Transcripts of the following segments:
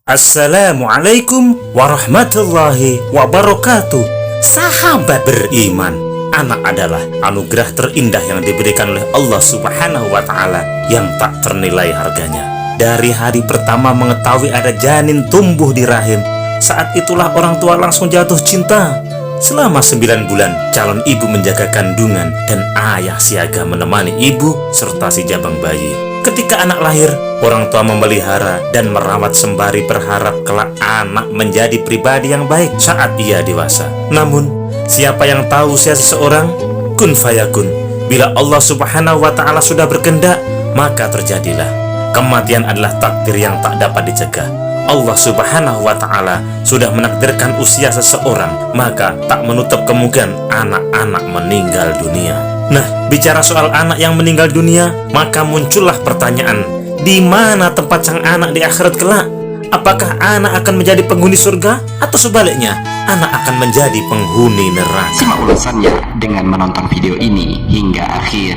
Assalamualaikum warahmatullahi wabarakatuh. Sahabat beriman, anak adalah anugerah terindah yang diberikan oleh Allah Subhanahu wa Ta'ala yang tak ternilai harganya. Dari hari pertama mengetahui ada janin tumbuh di rahim, saat itulah orang tua langsung jatuh cinta. Selama 9 bulan, calon ibu menjaga kandungan dan ayah siaga menemani ibu serta si jabang bayi. Ketika anak lahir, orang tua memelihara dan merawat sembari berharap kelak anak menjadi pribadi yang baik saat ia dewasa. Namun, siapa yang tahu usia seseorang? Kun fayakun. Bila Allah Subhanahu wa Ta'ala sudah berkehendak, maka terjadilah. Kematian adalah takdir yang tak dapat dicegah. Allah Subhanahu wa Ta'ala sudah menakdirkan usia seseorang, maka tak menutup kemungkinan anak-anak meninggal dunia. Nah, bicara soal anak yang meninggal dunia, maka muncullah pertanyaan, di mana tempat sang anak di akhirat kelak? Apakah anak akan menjadi penghuni surga? Atau sebaliknya, anak akan menjadi penghuni neraka? Simak ulasannya dengan menonton video ini hingga akhir.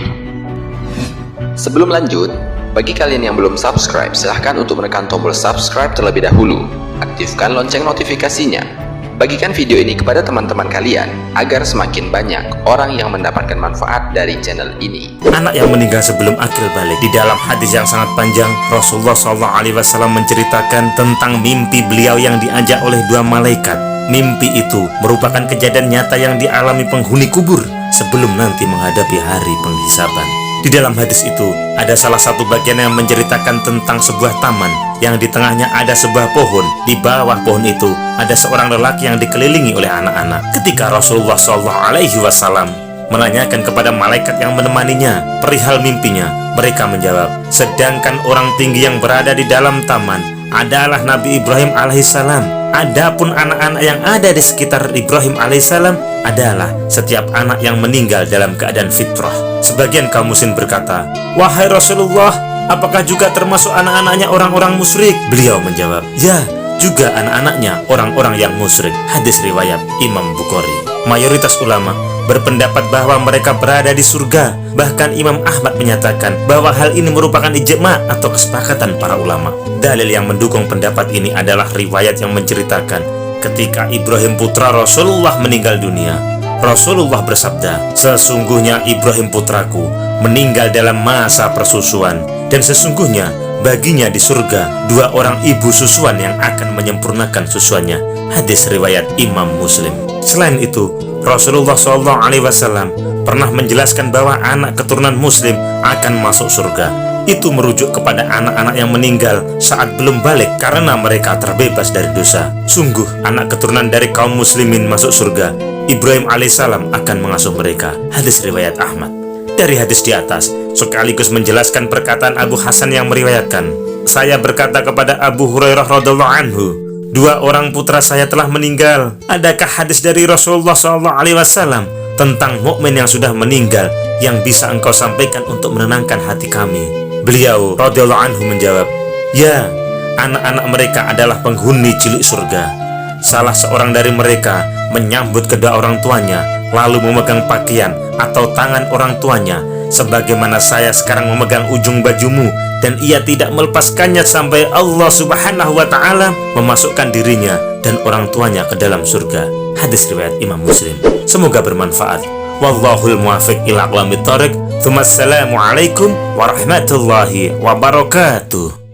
Sebelum lanjut, bagi kalian yang belum subscribe, silahkan untuk menekan tombol subscribe terlebih dahulu. Aktifkan lonceng notifikasinya. Bagikan video ini kepada teman-teman kalian agar semakin banyak orang yang mendapatkan manfaat dari channel ini. Anak yang meninggal sebelum akil balik. Di dalam hadis yang sangat panjang, Rasulullah SAW menceritakan tentang mimpi beliau yang diajak oleh 2 malaikat. Mimpi itu merupakan kejadian nyata yang dialami penghuni kubur sebelum nanti menghadapi hari penghisaban. Di dalam hadis itu, ada salah satu bagian yang menceritakan tentang sebuah taman yang di tengahnya ada sebuah pohon. Di bawah pohon itu ada seorang lelaki yang dikelilingi oleh anak-anak. Ketika Rasulullah SAW menanyakan kepada malaikat yang menemaninya perihal mimpinya, mereka menjawab, sedangkan orang tinggi yang berada di dalam taman adalah Nabi Ibrahim alaihissalam. Adapun anak-anak yang ada di sekitar Ibrahim alaihissalam adalah setiap anak yang meninggal dalam keadaan fitrah. Sebagian kaum muslim berkata, wahai Rasulullah, apakah juga termasuk anak-anaknya orang-orang musyrik? Beliau menjawab, ya, juga anak-anaknya orang-orang yang musyrik. Hadis riwayat Imam Bukhari. Mayoritas ulama berpendapat bahwa mereka berada di surga. Bahkan Imam Ahmad menyatakan bahwa hal ini merupakan ijma' atau kesepakatan para ulama. Dalil yang mendukung pendapat ini adalah riwayat yang menceritakan ketika Ibrahim putra Rasulullah meninggal dunia, Rasulullah bersabda, sesungguhnya Ibrahim putraku meninggal dalam masa persusuan, dan sesungguhnya baginya di surga 2 orang ibu susuan yang akan menyempurnakan susuannya. Hadis riwayat Imam Muslim. Selain itu, Rasulullah SAW pernah menjelaskan bahwa anak keturunan muslim akan masuk surga. Itu merujuk kepada anak-anak yang meninggal saat belum balik karena mereka terbebas dari dosa. Sungguh, anak keturunan dari kaum muslimin masuk surga. Ibrahim alaihissalam akan mengasuh mereka. Hadis riwayat Ahmad. Dari hadis di atas, sekaligus menjelaskan perkataan Abu Hasan yang meriwayatkan, saya berkata kepada Abu Hurairah radhiallahu anhu, 2 orang putra saya telah meninggal. Adakah hadis dari Rasulullah SAW tentang mukmin yang sudah meninggal yang bisa engkau sampaikan untuk menenangkan hati kami? Beliau radhiyallahu anhu menjawab, ya, anak-anak mereka adalah penghuni cilik surga. Salah seorang dari mereka menyambut kedua orang tuanya, lalu memegang pakaian atau tangan orang tuanya, sebagaimana saya sekarang memegang ujung bajumu, dan ia tidak melepaskannya sampai Allah Subhanahu wa Ta'ala memasukkan dirinya dan orang tuanya ke dalam surga. Hadis riwayat Imam Muslim. Semoga bermanfaat. Wallahul muwafiq ila aqwamit thoriq. Assalamualaikum warahmatullahi wabarakatuh.